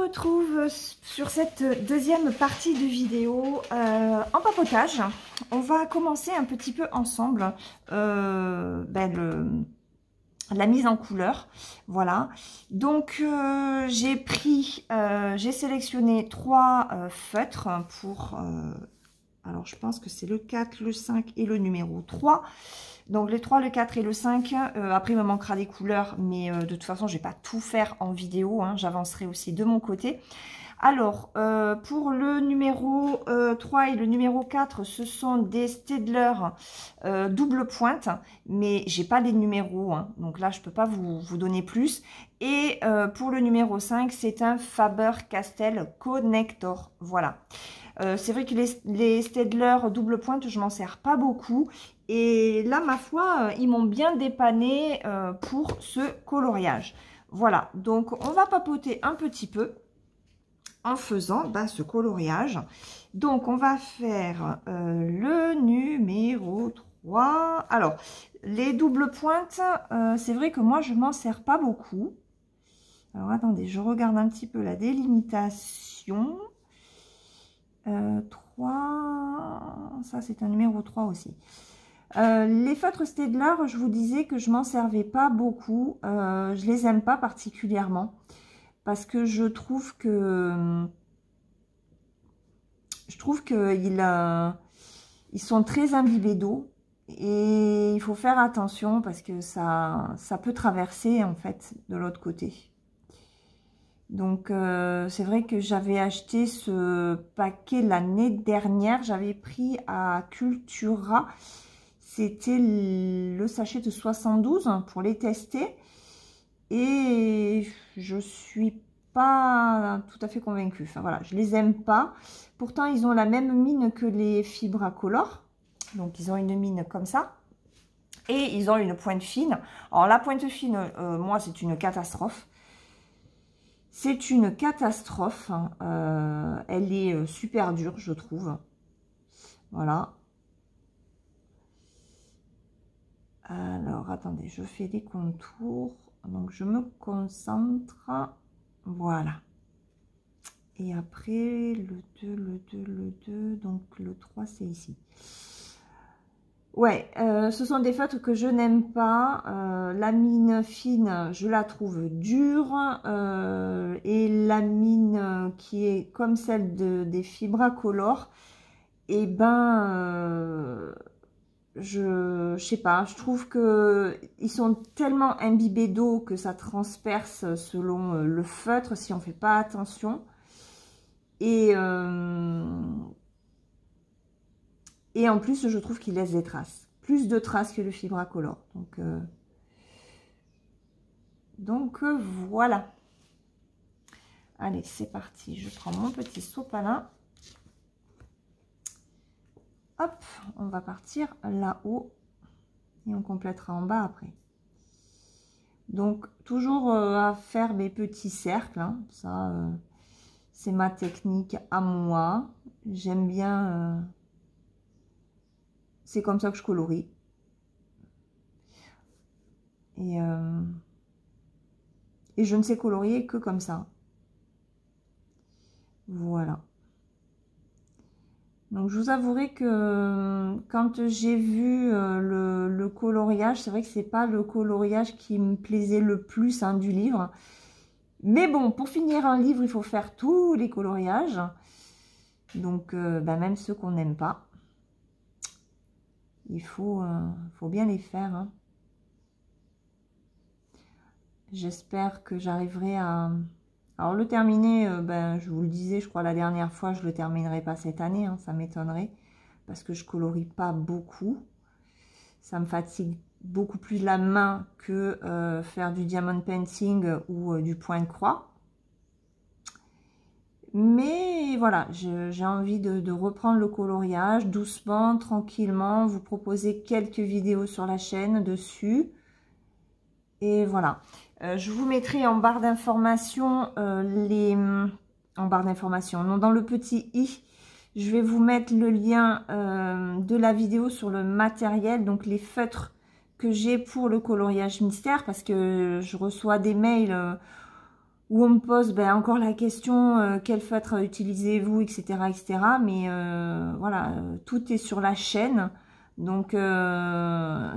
retrouve sur cette deuxième partie de vidéo en papotage. On va commencer un petit peu ensemble la mise en couleur. Voilà, donc j'ai sélectionné 3 feutres pour alors je pense que c'est le 4, le 5 et le numéro 3. Donc les 3, le 4 et le 5, après il me manquera des couleurs, mais de toute façon je ne vais pas tout faire en vidéo, hein, j'avancerai aussi de mon côté. Alors pour le numéro 3 et le numéro 4, ce sont des Staedtler double pointe, mais j'ai pas les numéros, hein, donc là je peux pas vous donner plus. Et pour le numéro 5, c'est un Faber-Castell Connector, voilà. C'est vrai que les Staedtler double pointe, je m'en sers pas beaucoup. Et là, ma foi, ils m'ont bien dépanné pour ce coloriage. Voilà, donc on va papoter un petit peu en faisant ce coloriage. Donc, on va faire le numéro 3. Alors, les doubles pointes, c'est vrai que moi, je m'en sers pas beaucoup. Alors, attendez, je regarde un petit peu la délimitation. 3, ça c'est un numéro 3 aussi. Les feutres Staedtler, je vous disais que je m'en servais pas beaucoup. Je les aime pas particulièrement parce que je trouve que ils sont très imbibés d'eau et il faut faire attention parce que ça peut traverser en fait de l'autre côté. Donc, c'est vrai que j'avais acheté ce paquet l'année dernière. J'avais pris à Cultura. C'était le sachet de 72 pour les tester. Et je suis pas tout à fait convaincue. Enfin, voilà, je les aime pas. Pourtant, ils ont la même mine que les Fibracolor. Donc, ils ont une mine comme ça. Et ils ont une pointe fine. Alors, la pointe fine, moi, c'est une catastrophe. C'est une catastrophe, hein. Elle est super dure, je trouve. Voilà. Alors, attendez, je fais des contours. Donc, je me concentre. Voilà. Et après, le 2, le 2, le 2. Donc, le 3, c'est ici. Ouais, ce sont des feutres que je n'aime pas. La mine fine, je la trouve dure. Et la mine qui est comme celle des Fibracolor, et ben, je sais pas, je trouve que ils sont tellement imbibés d'eau que ça transperce selon le feutre si on fait pas attention. Et en plus, je trouve qu'il laisse des traces. Plus de traces que le Fibracolor. Donc voilà. Allez, c'est parti. Je prends mon petit sopalin. Hop, on va partir là-haut. Et on complétera en bas après. Donc, toujours à faire mes petits cercles. Hein. Ça, c'est ma technique à moi. J'aime bien... c'est comme ça que je colorie. Et je ne sais colorier que comme ça. Voilà. Donc, je vous avouerai que quand j'ai vu le coloriage, c'est vrai que c'est pas le coloriage qui me plaisait le plus, hein, du livre. Mais bon, pour finir un livre, il faut faire tous les coloriages. Donc, même ceux qu'on n'aime pas. Il faut bien les faire, hein. J'espère que j'arriverai à... Alors, le terminer, je vous le disais, je crois, la dernière fois, je ne le terminerai pas cette année, hein, ça m'étonnerait. Parce que je colorie pas beaucoup. Ça me fatigue beaucoup plus la main que faire du diamond painting ou du point de croix. Mais voilà, j'ai envie de reprendre le coloriage doucement, tranquillement, vous proposer quelques vidéos sur la chaîne dessus. Et voilà, je vous mettrai en barre d'informations en barre d'informations, non, dans le petit i, je vais vous mettre le lien de la vidéo sur le matériel, donc les feutres que j'ai pour le coloriage mystère, parce que je reçois des mails où on me pose encore la question quel feutre utilisez-vous, etc., etc. Mais voilà, tout est sur la chaîne. Donc,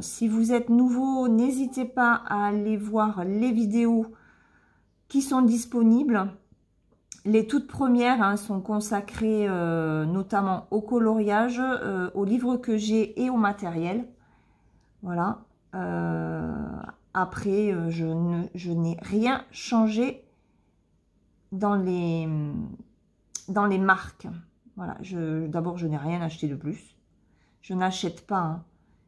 si vous êtes nouveau, n'hésitez pas à aller voir les vidéos qui sont disponibles. Les toutes premières sont consacrées notamment au coloriage, aux livres que j'ai et au matériel. Voilà. Après, je n'ai rien changé dans les marques. Voilà. D'abord, je n'ai rien acheté de plus. Je n'achète pas. Hein.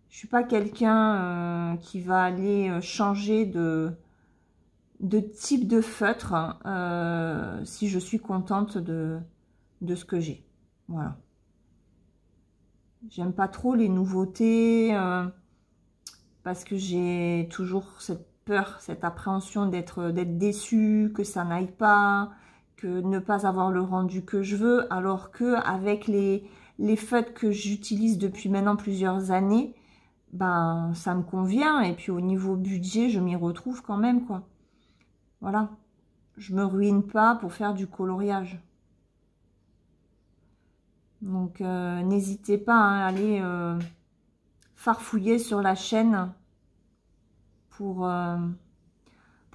Je suis pas quelqu'un qui va aller changer de type de feutre si je suis contente de ce que j'ai. Voilà. J'aime pas trop les nouveautés parce que j'ai toujours cette peur, cette appréhension d'être déçue, que ça n'aille pas, que ne pas avoir le rendu que je veux, alors que avec les feutres que j'utilise depuis maintenant plusieurs années, ça me convient, et puis au niveau budget, je m'y retrouve quand même, quoi. Voilà, je me ruine pas pour faire du coloriage. Donc, n'hésitez pas à aller farfouiller sur la chaîne pour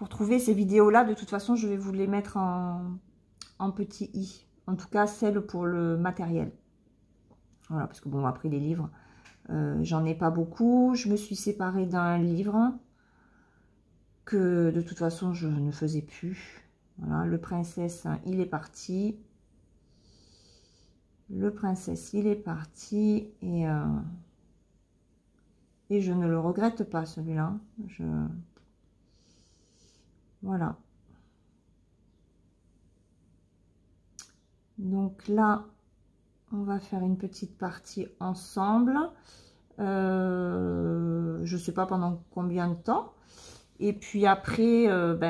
trouver ces vidéos-là. De toute façon, je vais vous les mettre en petit i. En tout cas, celle pour le matériel. Voilà, parce que bon, après les livres, j'en ai pas beaucoup. Je me suis séparée d'un livre que de toute façon, je ne faisais plus. Voilà, le princesse, il est parti. Le princesse, il est parti. Et je ne le regrette pas, celui-là. Voilà. Donc là, on va faire une petite partie ensemble. Je ne sais pas pendant combien de temps. Et puis après,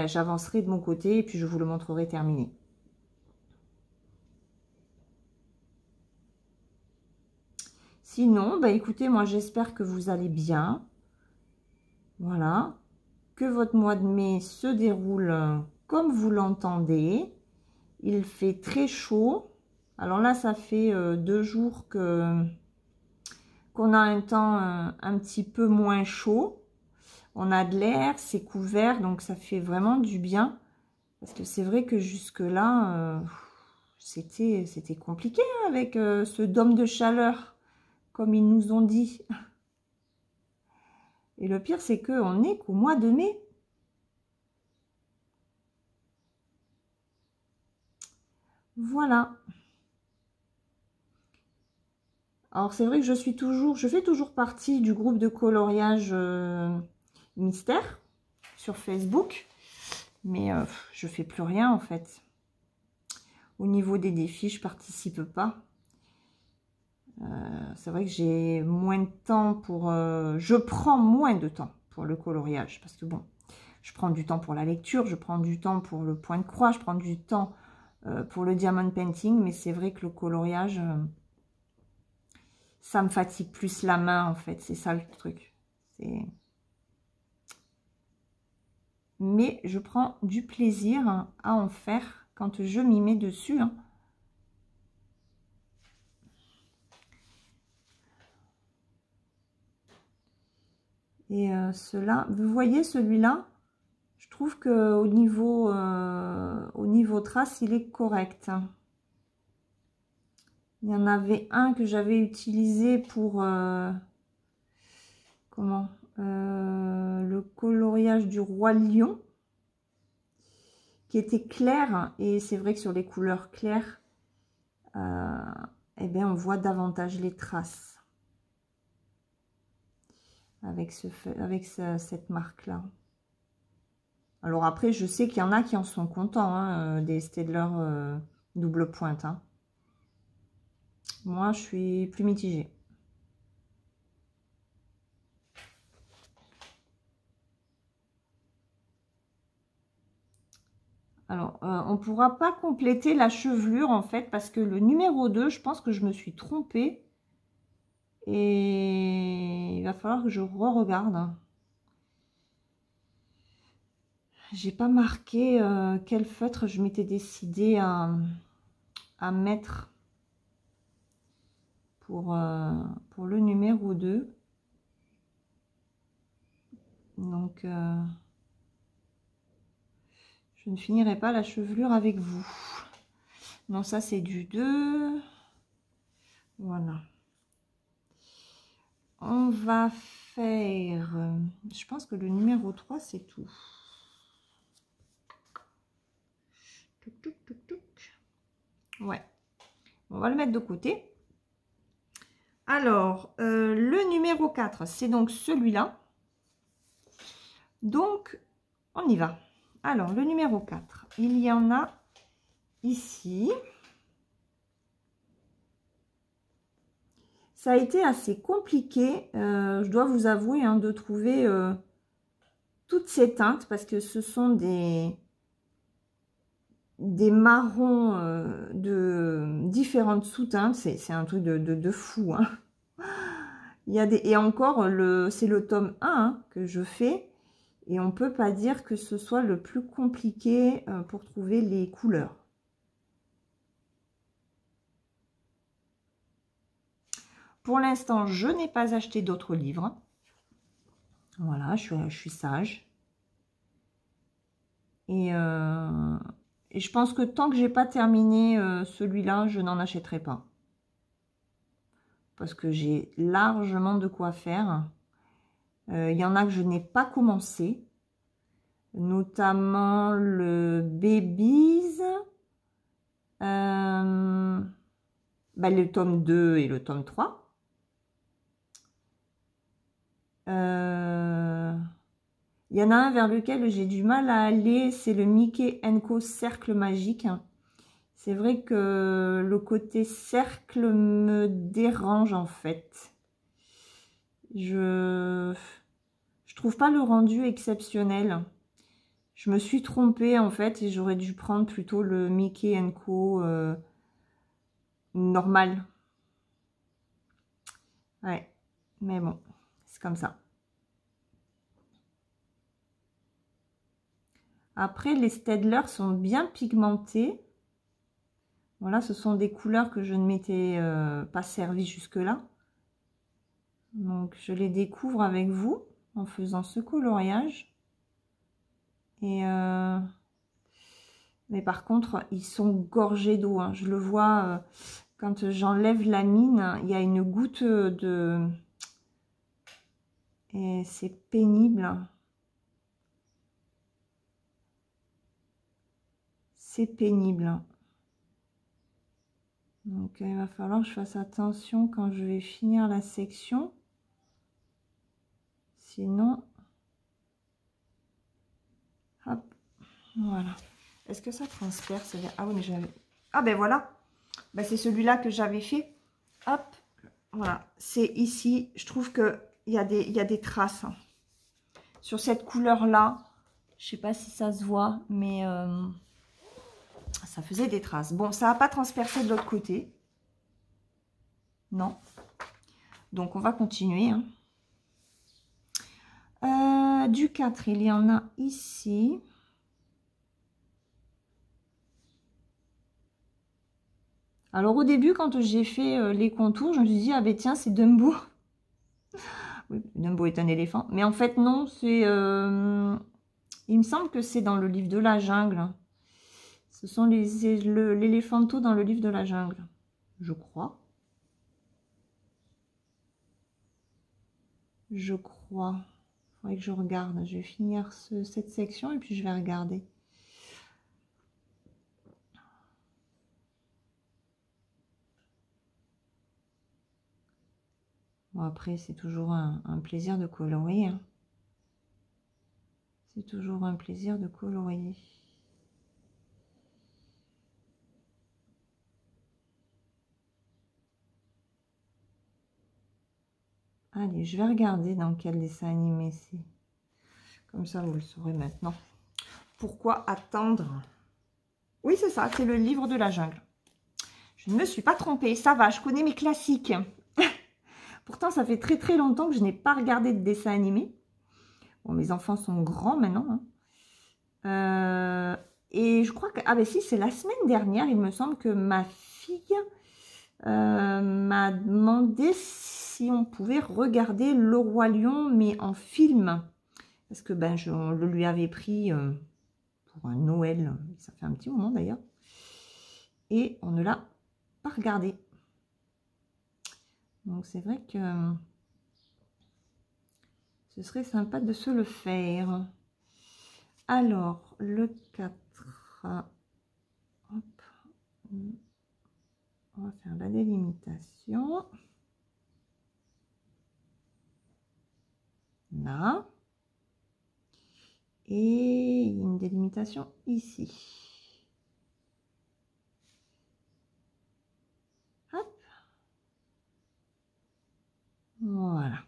j'avancerai de mon côté et puis je vous le montrerai terminé. Sinon, écoutez, moi j'espère que vous allez bien. Voilà. Que votre mois de mai se déroule comme vous l'entendez. Il fait très chaud. Alors là, ça fait 2 jours qu'on a un temps un petit peu moins chaud. On a de l'air, c'est couvert, donc ça fait vraiment du bien. Parce que c'est vrai que jusque-là, c'était compliqué hein, avec ce dôme de chaleur, comme ils nous ont dit. Et le pire, c'est qu'on n'est qu'au mois de mai. Voilà. Alors, c'est vrai que je fais toujours partie du groupe de coloriage mystère sur Facebook. Mais je fais plus rien, en fait. Au niveau des défis, je participe pas. C'est vrai que j'ai moins de temps pour... je prends moins de temps pour le coloriage. Parce que bon, je prends du temps pour la lecture, je prends du temps pour le point de croix, je prends du temps pour le diamond painting. Mais c'est vrai que le coloriage, ça me fatigue plus la main, en fait. C'est ça le truc. Mais je prends du plaisir à en faire quand je m'y mets dessus. Hein. Et cela, vous voyez celui-là, je trouve que au niveau trace, il est correct. Il y en avait un que j'avais utilisé pour le coloriage du roi lion, qui était clair. Et c'est vrai que sur les couleurs claires, on voit davantage les traces. Avec cette marque-là. Alors après, je sais qu'il y en a qui en sont contents, hein, des Staedtler double pointe. Hein. Moi, je suis plus mitigée. Alors, on ne pourra pas compléter la chevelure, en fait, parce que le numéro 2, je pense que je me suis trompée. Et il va falloir que je re-regarde. j'ai pas marqué quel feutre je m'étais décidée à mettre pour le numéro 2. Donc, je ne finirai pas la chevelure avec vous. Non, ça c'est du 2. Voilà. On va faire... je pense que le numéro 3, c'est tout. Touc, touc, touc, touc. Ouais. On va le mettre de côté. Alors, le numéro 4, c'est donc celui-là. Donc, on y va. Alors, le numéro 4, il y en a ici. Ça a été assez compliqué, je dois vous avouer, hein, de trouver toutes ces teintes parce que ce sont des marrons de différentes sous-teintes. C'est un truc de fou. Hein. Il y a et encore, c'est le tome 1 hein, que je fais. Et on ne peut pas dire que ce soit le plus compliqué pour trouver les couleurs. Pour l'instant, je n'ai pas acheté d'autres livres. Voilà, je suis sage. Et je pense que tant que j'ai pas terminé celui-là, je n'en achèterai pas. Parce que j'ai largement de quoi faire. Il y en a que je n'ai pas commencé. Notamment le Babies. Le tome 2 et le tome 3. Il y en a un vers lequel j'ai du mal à aller. C'est le Mickey & Co Cercle Magique. C'est vrai que le côté cercle me dérange en fait. Je trouve pas le rendu exceptionnel. Je me suis trompée en fait et j'aurais dû prendre plutôt le Mickey & Co normal. Ouais, mais bon, c'est comme ça. Après, les Staedtler sont bien pigmentés. Voilà, ce sont des couleurs que je ne m'étais pas servi jusque-là. Donc, je les découvre avec vous en faisant ce coloriage. Et mais par contre, ils sont gorgés d'eau. Hein. Je le vois quand j'enlève la mine, il y a une goutte de... Et c'est pénible. C'est pénible. Donc, il va falloir que je fasse attention quand je vais finir la section. Sinon... Hop, voilà. Est-ce que ça transperce? Ah oui, mais j'avais... Ah ben voilà. Ben, c'est celui-là que j'avais fait. Hop, voilà. C'est ici. Je trouve qu'il y a des traces. Hein. Sur cette couleur-là. Je sais pas si ça se voit, mais... ça faisait des traces. Bon, ça n'a pas transpercé de l'autre côté. Non. Donc, on va continuer. Hein. Du 4, il y en a ici. Alors, au début, quand j'ai fait les contours, je me suis dit, ah ben tiens, c'est Dumbo. Oui, Dumbo est un éléphant. Mais en fait, non, c'est... il me semble que c'est dans le livre de la jungle. Ce sont l'éléphanto dans le livre de la jungle, je crois. Je crois. Il faudrait que je regarde. Je vais finir cette section et puis je vais regarder. Bon, après, c'est toujours un plaisir de colorier. Hein. C'est toujours un plaisir de colorier. Allez, je vais regarder dans quel dessin animé c'est. Comme ça, vous le saurez maintenant. Pourquoi attendre? Oui, c'est ça, c'est le livre de la jungle. Je ne me suis pas trompée, ça va, je connais mes classiques. Pourtant, ça fait très très longtemps que je n'ai pas regardé de dessin animé. Bon, mes enfants sont grands maintenant. Hein. Et je crois que... Ah ben si, c'est la semaine dernière, il me semble que ma fille m'a demandé si on pouvait regarder Le Roi Lion, mais en film. Parce que ben, je le lui avais pris pour un Noël, ça fait un petit moment d'ailleurs. Et on ne l'a pas regardé. Donc c'est vrai que ce serait sympa de se le faire. Alors, le 4. Hop. On va faire la délimitation. Là. Et il y a une délimitation ici. Hop. Voilà.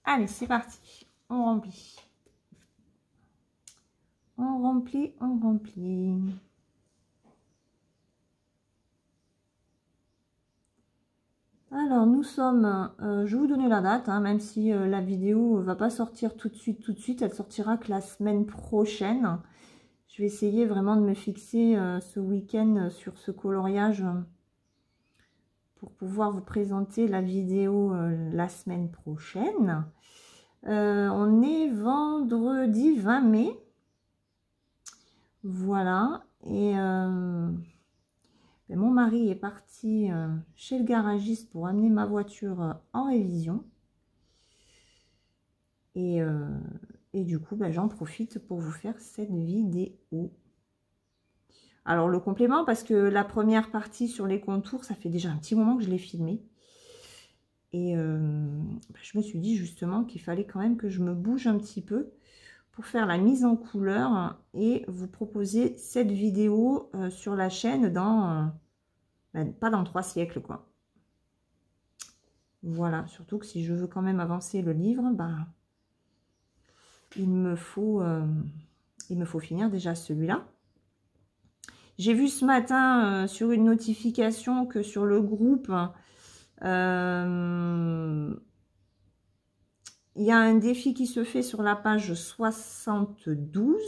Allez, c'est parti. On remplit. On remplit, on remplit. Alors, nous sommes, je vais vous donner la date, hein, même si la vidéo ne va pas sortir tout de suite, elle sortira que la semaine prochaine. Je vais essayer vraiment de me fixer ce week-end sur ce coloriage pour pouvoir vous présenter la vidéo la semaine prochaine. On est vendredi 20 mai. Voilà. Et mon mari est parti chez le garagiste pour amener ma voiture en révision. Et du coup, j'en profite pour vous faire cette vidéo. Alors, le complément, parce que la première partie sur les contours, ça fait déjà un petit moment que je l'ai filmé. Et je me suis dit justement qu'il fallait quand même que je me bouge un petit peu pour faire la mise en couleur et vous proposer cette vidéo sur la chaîne dans, pas dans 3 siècles, quoi. Voilà, surtout que si je veux quand même avancer le livre, il me faut finir déjà celui-là. J'ai vu ce matin sur une notification que sur le groupe, il y a un défi qui se fait sur la page 72.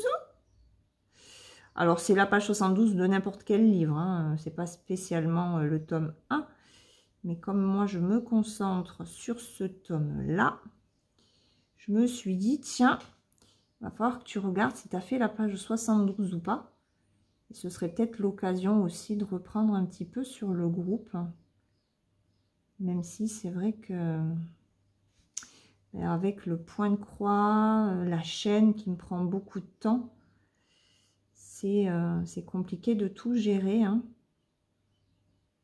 Alors, c'est la page 72 de n'importe quel livre, hein. C'est pas spécialement le tome 1. Mais comme moi, je me concentre sur ce tome-là, je me suis dit, tiens, il va falloir que tu regardes si tu as fait la page 72 ou pas. Et ce serait peut-être l'occasion aussi de reprendre un petit peu sur le groupe. Même si c'est vrai que avec le point de croix, la chaîne qui me prend beaucoup de temps, c'est compliqué de tout gérer, hein.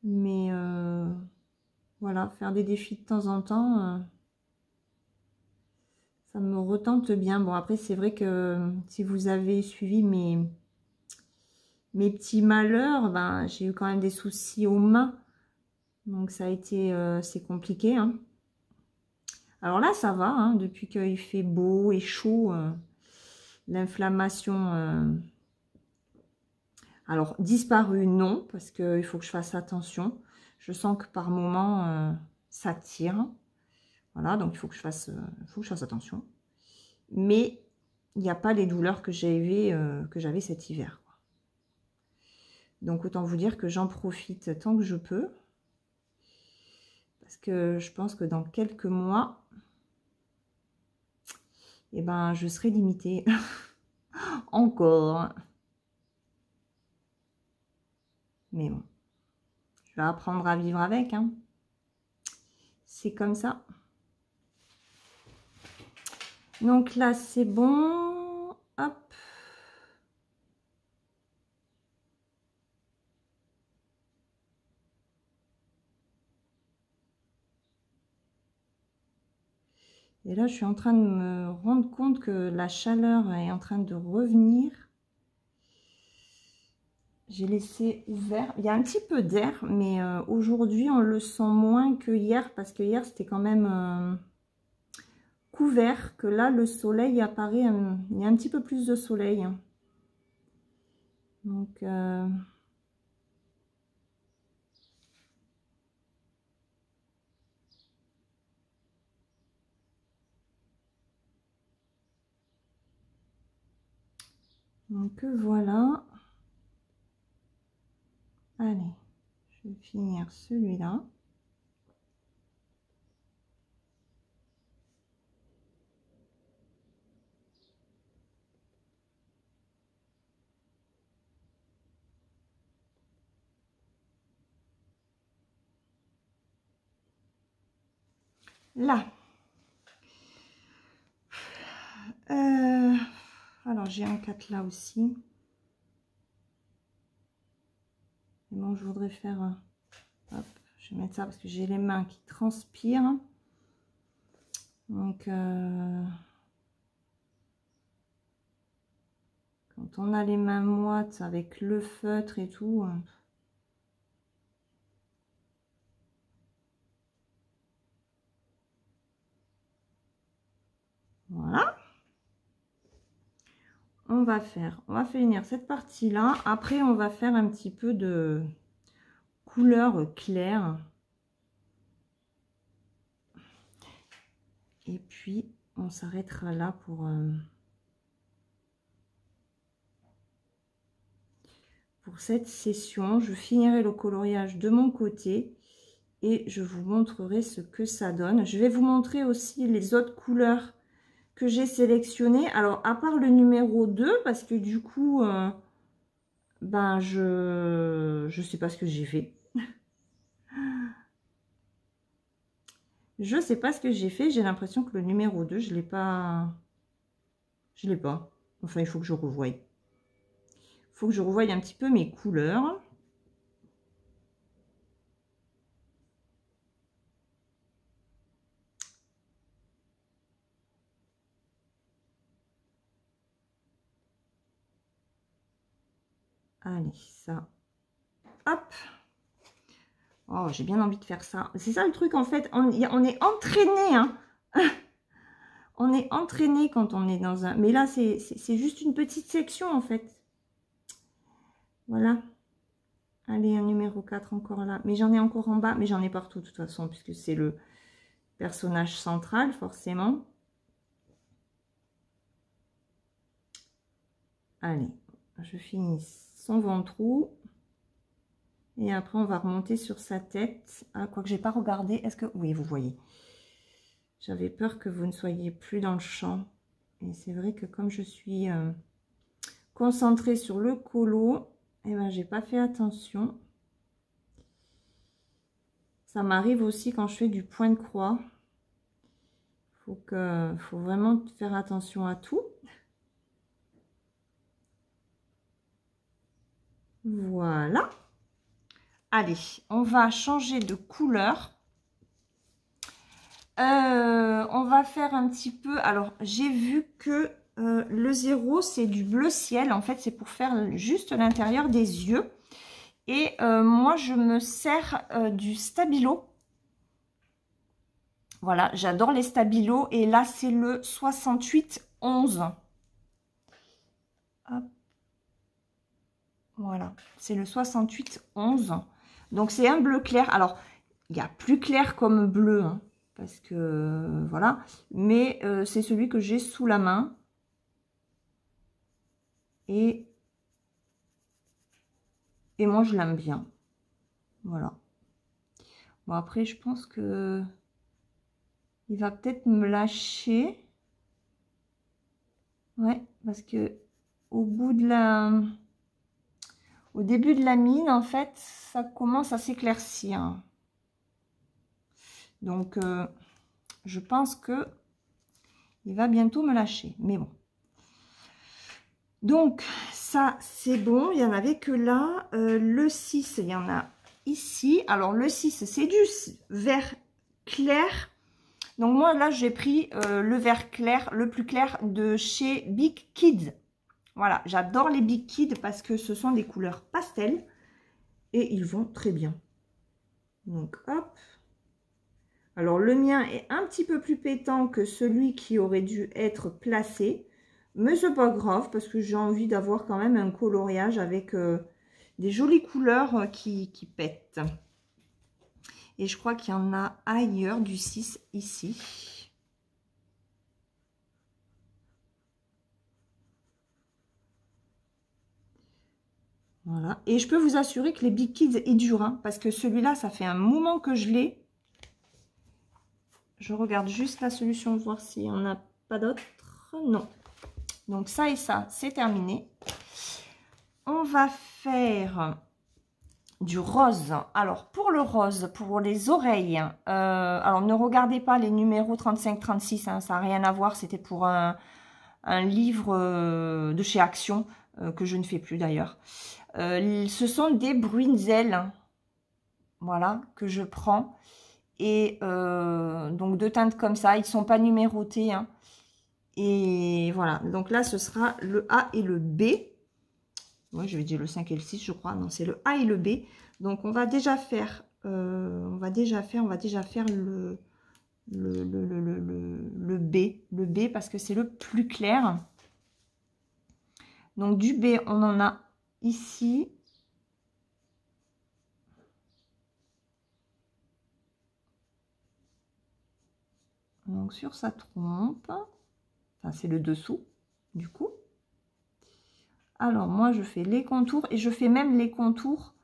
Mais voilà, faire des défis de temps en temps, ça me retente bien. Bon, après, c'est vrai que si vous avez suivi mes petits malheurs, j'ai eu quand même des soucis aux mains. Donc, ça a été, c'est compliqué, hein. Alors là, ça va, hein, depuis qu'il fait beau et chaud, l'inflammation, alors disparue, non, parce qu'il faut que je fasse attention. Je sens que par moment, ça tire. Voilà, donc il faut que je fasse attention. Mais il n'y a pas les douleurs que j'avais cet hiver, quoi. Donc autant vous dire que j'en profite tant que je peux. Parce que je pense que dans quelques mois, je serai limitée. Encore. Mais bon, je vais apprendre à vivre avec, hein. C'est comme ça. Donc là, c'est bon. Hop. Et là, je suis en train de me rendre compte que la chaleur est en train de revenir. J'ai laissé ouvert. Il y a un petit peu d'air, mais aujourd'hui, on le sent moins que hier, parce que hier, c'était quand même couvert, que là, le soleil apparaît. Il y a un petit peu plus de soleil. Donc... Donc voilà. Allez, je vais finir celui-là. Là. Alors j'ai un 4 là aussi. Et bon, je voudrais faire... hop, je vais mettre ça parce que j'ai les mains qui transpirent. Donc, quand on a les mains moites avec le feutre et tout... Voilà. On va finir cette partie-là. Après, on va faire un petit peu de couleur claire. Et puis, on s'arrêtera là pour cette session. Je finirai le coloriage de mon côté et je vous montrerai ce que ça donne. Je vais vous montrer aussi les autres couleurs que j'ai sélectionnées. Alors, à part le numéro 2, parce que du coup, ben, je sais pas ce que j'ai fait. Je sais pas ce que j'ai fait. J'ai l'impression que le numéro 2, je l'ai pas. Je l'ai pas. Enfin, il faut que je revoie. Il faut que je revoie un petit peu mes couleurs. Allez, ça. Hop. Oh, j'ai bien envie de faire ça. C'est ça le truc, en fait. On est entraîné, hein. On est entraîné quand on est dans un... Mais là, c'est juste une petite section, en fait. Voilà. Allez, un numéro 4 encore là. Mais j'en ai encore en bas. Mais j'en ai partout, de toute façon, puisque c'est le personnage central, forcément. Allez, je finis son ventrou. Et après, on va remonter sur sa tête. Ah, quoique j'ai pas regardé. Est-ce que... Oui, vous voyez. J'avais peur que vous ne soyez plus dans le champ. Et c'est vrai que comme je suis concentrée sur le colo, eh ben, j'ai pas fait attention. Ça m'arrive aussi quand je fais du point de croix. Faut vraiment faire attention à tout. Voilà. Allez, on va changer de couleur. On va faire un petit peu... Alors, j'ai vu que le 0, c'est du bleu ciel. En fait, c'est pour faire juste l'intérieur des yeux. Et moi, je me sers du stabilo. Voilà, j'adore les stabilos. Et là, c'est le 6811. Hop. Voilà, c'est le 6811. Donc, c'est un bleu clair. Alors, il y a plus clair comme bleu, hein, parce que, voilà. Mais c'est celui que j'ai sous la main. Et moi, je l'aime bien. Voilà. Bon, après, je pense que il va peut-être me lâcher. Ouais, parce que au début de la mine, en fait, ça commence à s'éclaircir. Donc, je pense que il va bientôt me lâcher. Mais bon. Donc, ça, c'est bon. Il n'y en avait que là. Le 6, il y en a ici. Alors, le 6, c'est du vert clair. Donc, moi, là, j'ai pris le vert clair, le plus clair de chez Big Kids. Voilà, j'adore les Big Kids parce que ce sont des couleurs pastel. Et ils vont très bien. Donc, hop. Alors, le mien est un petit peu plus pétant que celui qui aurait dû être placé. Mais c'est pas grave parce que j'ai envie d'avoir quand même un coloriage avec des jolies couleurs qui pètent. Et je crois qu'il y en a ailleurs du 6 ici. Voilà. Et je peux vous assurer que les Big Kids, ils durent. Hein, parce que celui-là, ça fait un moment que je l'ai. Je regarde juste la solution, voir s'il n'y en a pas d'autres. Non. Donc ça et ça, c'est terminé. On va faire du rose. Alors, pour le rose, pour les oreilles, alors ne regardez pas les numéros 35-36, hein, ça n'a rien à voir. C'était pour un livre de chez Action, que je ne fais plus d'ailleurs. Ce sont des Bruinzel, voilà, que je prends. Et donc, deux teintes comme ça, ils ne sont pas numérotés. Hein. Et voilà, donc là, ce sera le A et le B. Moi, je vais dire le 5 et le 6, je crois. Non, c'est le A et le B. Donc, on va déjà faire, le B. Le B, parce que c'est le plus clair. Donc, du B, on en a ici. Donc, sur sa trompe. Enfin, c'est le dessous, du coup. Alors, moi, je fais les contours et je fais même les contours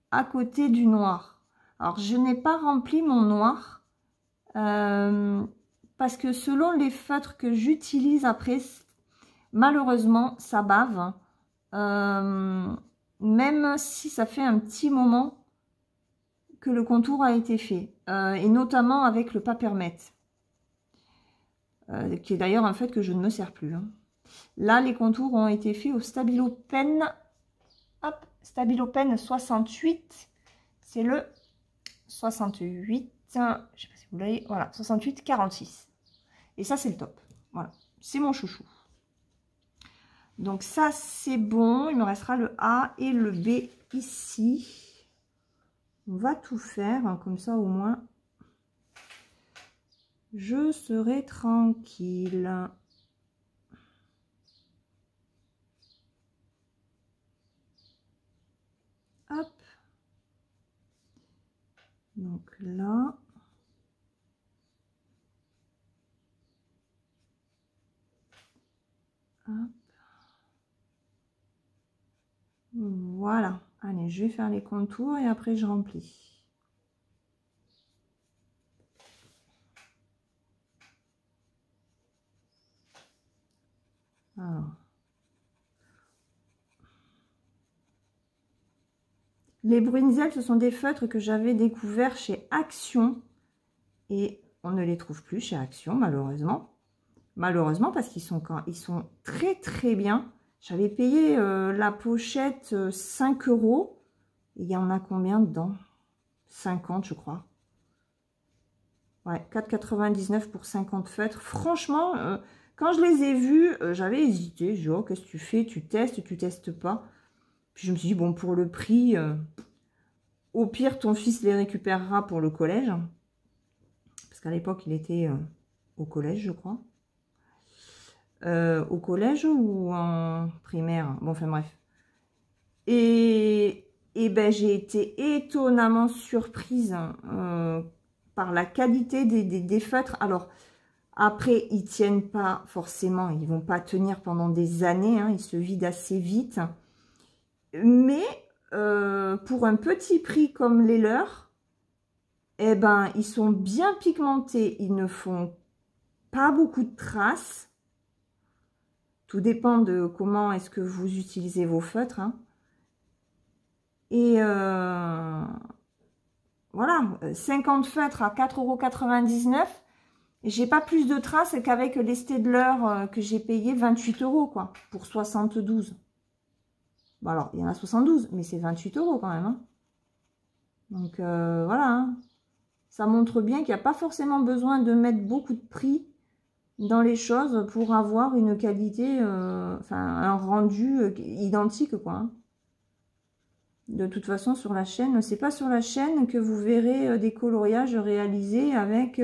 à côté du noir. Alors, je n'ai pas rempli mon noir parce que selon les feutres que j'utilise après, malheureusement, ça bave. Même si ça fait un petit moment que le contour a été fait. Et notamment avec le Papermate. Qui est d'ailleurs un fait que je ne me sers plus. Hein. Là, les contours ont été faits au Stabilo Pen. Hop, Stabilo Pen 68. C'est le 68. Je ne sais pas si vous l'avez. Voilà, 68 46. Et ça, c'est le top. Voilà, c'est mon chouchou. Donc ça, c'est bon. Il me restera le A et le B ici. On va tout faire. Hein, comme ça, au moins, je serai tranquille. Hop. Donc là. Hop. Voilà. Allez, je vais faire les contours et après je remplis. Alors. Les Bruinzel, ce sont des feutres que j'avais découverts chez Action. Et on ne les trouve plus chez Action, malheureusement. Malheureusement, parce qu'ils sont très très bien. J'avais payé la pochette 5 €. Il y en a combien dedans? 50, je crois. Ouais, 4,99 pour 50 feutres. Franchement, quand je les ai vus, j'avais hésité. Je dis, oh, qu'est-ce que tu fais? Tu testes pas. Puis je me suis dit, bon, pour le prix, au pire, ton fils les récupérera pour le collège. Parce qu'à l'époque, il était au collège, je crois. Au collège ou en primaire? Bon, enfin bref. Et ben, j'ai été étonnamment surprise par la qualité des feutres. Alors, après, ils tiennent pas forcément, ils vont pas tenir pendant des années. Hein, ils se vident assez vite. Mais pour un petit prix comme les leurs, eh ben, ils sont bien pigmentés. Ils ne font pas beaucoup de traces. Tout dépend de comment est-ce que vous utilisez vos feutres. Hein. Et voilà, 50 feutres à 4,99 €. J'ai pas plus de traces qu'avec les Staedtler que j'ai payé 28 € quoi, pour 72. Bon alors, il y en a 72, mais c'est 28 € quand même. Hein. Donc voilà, hein. Ça montre bien qu'il n'y a pas forcément besoin de mettre beaucoup de prix dans les choses pour avoir une qualité, enfin un rendu identique quoi. Hein. De toute façon, sur la chaîne, c'est pas sur la chaîne que vous verrez des coloriages réalisés avec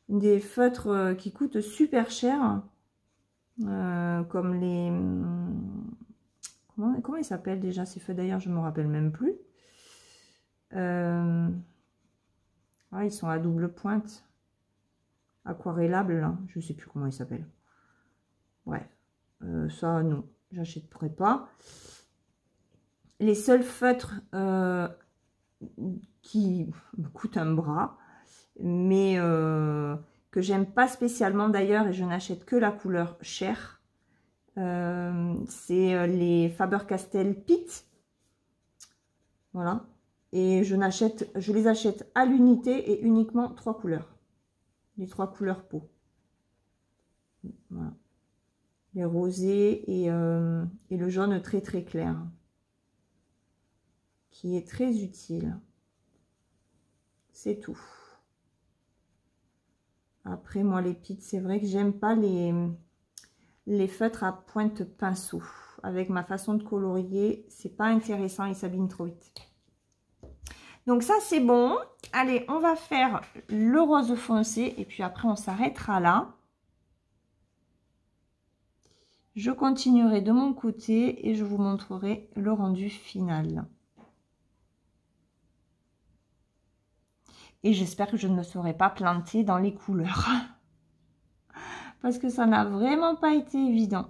des feutres qui coûtent super cher, comme les... Comment ils s'appellent déjà ces feutres? D'ailleurs, je me rappelle même plus. Ouais, ils sont à double pointe. Aquarellables, là. Je sais plus comment ils s'appellent. Bref. Ça, non. J'achèterai pas. les seuls feutres qui me coûtent un bras, mais que j'aime pas spécialement d'ailleurs, et je n'achète que la couleur chère. C'est les Faber-Castell Pitt. Voilà. Et je les achète à l'unité et uniquement 3 couleurs. Les 3 couleurs peau. Voilà. Les rosés et le jaune très très clair. Qui est très utile. C'est tout. Après, moi, les Pitt, c'est vrai que j'aime pas les feutres à pointe pinceau. Avec ma façon de colorier, c'est pas intéressant, ils s'abîment trop vite. Donc ça, c'est bon. Allez, on va faire le rose foncé et puis après, on s'arrêtera là. Je continuerai de mon côté et je vous montrerai le rendu final. Et j'espère que je ne me serai pas plantée dans les couleurs. Parce que ça n'a vraiment pas été évident.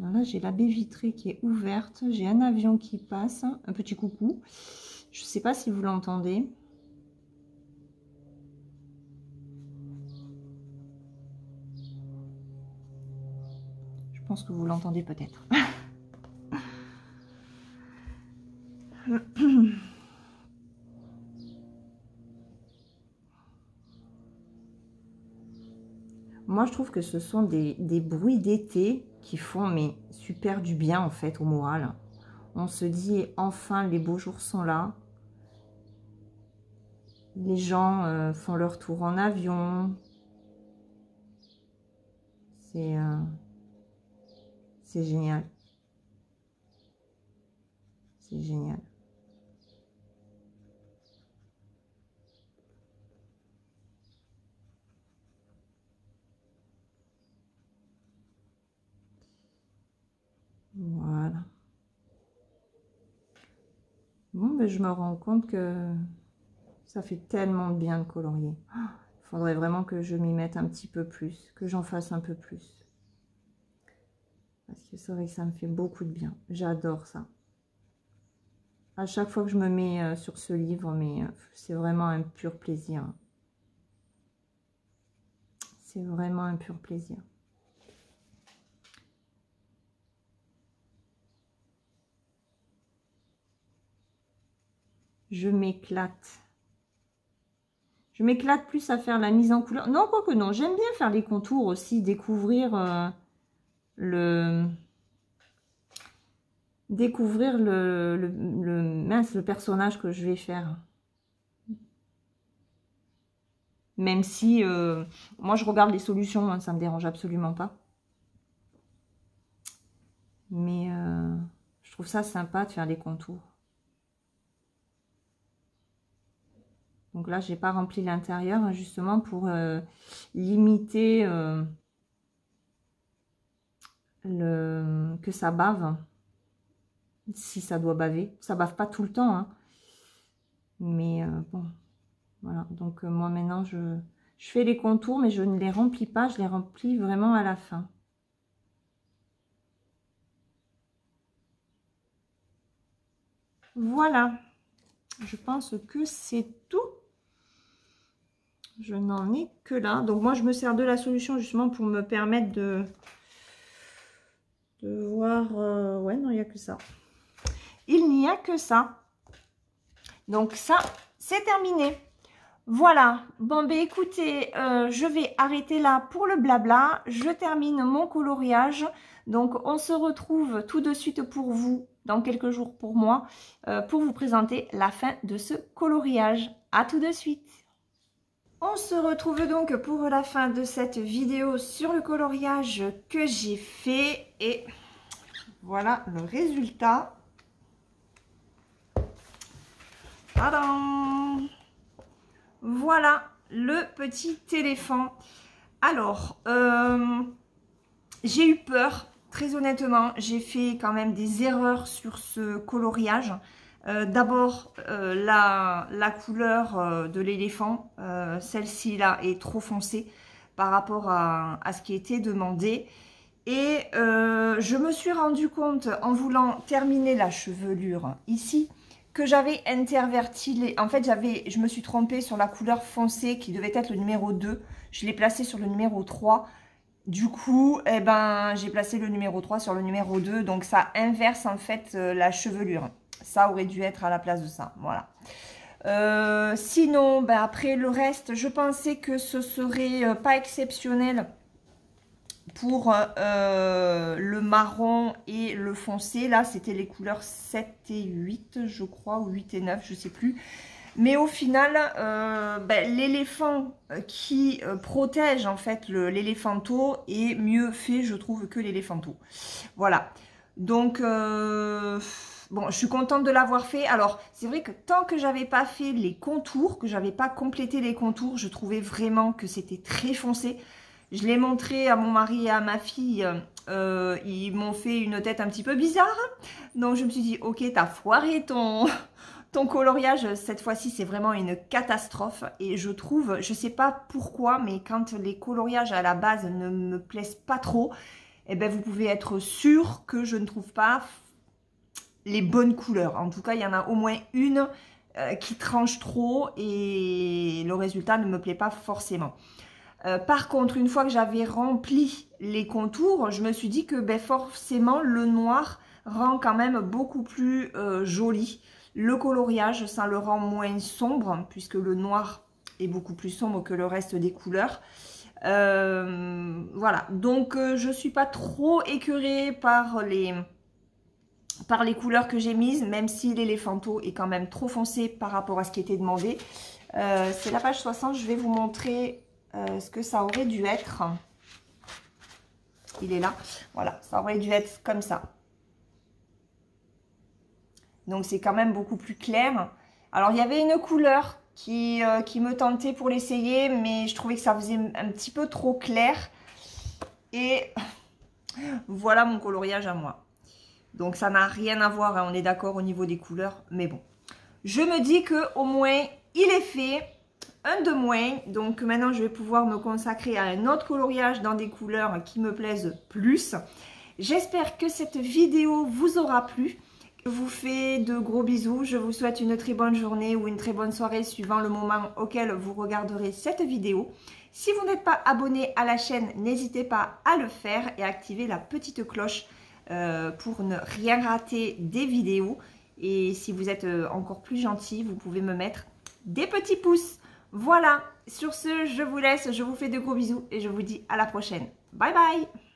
Là, j'ai la baie vitrée qui est ouverte. J'ai un avion qui passe. Un petit coucou. Je ne sais pas si vous l'entendez. Je pense que vous l'entendez peut-être. Moi, je trouve que ce sont des bruits d'été qui font super du bien en fait au moral. On se dit enfin les beaux jours sont là. Les gens font leur tour en avion. C'est génial. C'est génial. Voilà. Bon, ben, je me rends compte que ça fait tellement de bien de colorier. Il faudrait vraiment que je m'y mette un petit peu plus, que j'en fasse un peu plus. Parce que c'est vrai que ça me fait beaucoup de bien. J'adore ça. À chaque fois que je me mets sur ce livre, mais c'est vraiment un pur plaisir. C'est vraiment un pur plaisir. Je m'éclate. Je m'éclate plus à faire la mise en couleur. Non, quoique non. J'aime bien faire les contours aussi, découvrir le personnage que je vais faire. Même si moi je regarde les solutions, hein, ça me dérange absolument pas. Mais je trouve ça sympa de faire les contours. Donc là, j'ai pas rempli l'intérieur, hein, justement pour limiter que ça bave. Si ça doit baver. Ça bave pas tout le temps. Hein. Mais bon, voilà. Donc moi maintenant, je fais les contours, mais je ne les remplis pas. Je les remplis vraiment à la fin. Voilà. Je pense que c'est tout. Je n'en ai que là. Donc moi, je me sers de la solution justement pour me permettre de voir... ouais, non, il n'y a que ça. Il n'y a que ça. Donc ça, c'est terminé. Voilà. Bon, ben écoutez, je vais arrêter là pour le blabla. Je termine mon coloriage. Donc, on se retrouve tout de suite pour vous, dans quelques jours pour moi, pour vous présenter la fin de ce coloriage. À tout de suite. On se retrouve donc pour la fin de cette vidéo sur le coloriage que j'ai fait. Et voilà le résultat. Tadam! Voilà le petit éléphant. Alors, j'ai eu peur, très honnêtement. J'ai fait quand même des erreurs sur ce coloriage. D'abord, la couleur de l'éléphant, celle-ci là est trop foncée par rapport à ce qui était demandé. Et je me suis rendu compte en voulant terminer la chevelure ici que j'avais interverti les... En fait, je me suis trompée sur la couleur foncée qui devait être le numéro 2. Je l'ai placé sur le numéro 3. Du coup, eh ben, j'ai placé le numéro 3 sur le numéro 2. Donc, ça inverse en fait la chevelure. Ça aurait dû être à la place de ça. Voilà. Sinon, ben, après le reste, je pensais que ce serait pas exceptionnel pour le marron et le foncé. Là, c'était les couleurs 7 et 8, je crois, ou 8 et 9, je sais plus. Mais au final, ben, l'éléphant qui protège en fait l'éléphanto est mieux fait, je trouve, que l'éléphanto. Voilà. Donc, bon, je suis contente de l'avoir fait. Alors, c'est vrai que tant que j'avais pas fait les contours, que j'avais pas complété les contours, je trouvais vraiment que c'était très foncé. Je l'ai montré à mon mari et à ma fille. Ils m'ont fait une tête un petit peu bizarre. Donc, je me suis dit, ok, t'as foiré ton coloriage. Cette fois-ci, c'est vraiment une catastrophe. Et je trouve, je sais pas pourquoi, mais quand les coloriages à la base ne me plaisent pas trop, eh ben, vous pouvez être sûr que je ne trouve pas les bonnes couleurs. En tout cas, il y en a au moins une qui tranche trop et le résultat ne me plaît pas forcément. Par contre, une fois que j'avais rempli les contours, je me suis dit que ben, forcément le noir rend quand même beaucoup plus joli. Le coloriage, ça le rend moins sombre puisque le noir est beaucoup plus sombre que le reste des couleurs. Voilà, donc je suis pas trop écœurée par les couleurs que j'ai mises, même si l'éléphanto est quand même trop foncé par rapport à ce qui était demandé. C'est la page 60, je vais vous montrer ce que ça aurait dû être. Il est là. Voilà, ça aurait dû être comme ça. Donc, c'est quand même beaucoup plus clair. Alors, il y avait une couleur qui me tentait pour l'essayer, mais je trouvais que ça faisait un petit peu trop clair. Et voilà mon coloriage à moi. Donc, ça n'a rien à voir, hein, on est d'accord au niveau des couleurs. Mais bon, je me dis qu'au moins, il est fait. Un de moins, donc maintenant je vais pouvoir me consacrer à un autre coloriage dans des couleurs qui me plaisent plus. J'espère que cette vidéo vous aura plu. Je vous fais de gros bisous, je vous souhaite une très bonne journée ou une très bonne soirée suivant le moment auquel vous regarderez cette vidéo. Si vous n'êtes pas abonné à la chaîne, n'hésitez pas à le faire et à activer la petite cloche pour ne rien rater des vidéos. Et si vous êtes encore plus gentil, vous pouvez me mettre des petits pouces. Voilà, sur ce, je vous laisse, je vous fais de gros bisous et je vous dis à la prochaine. Bye bye!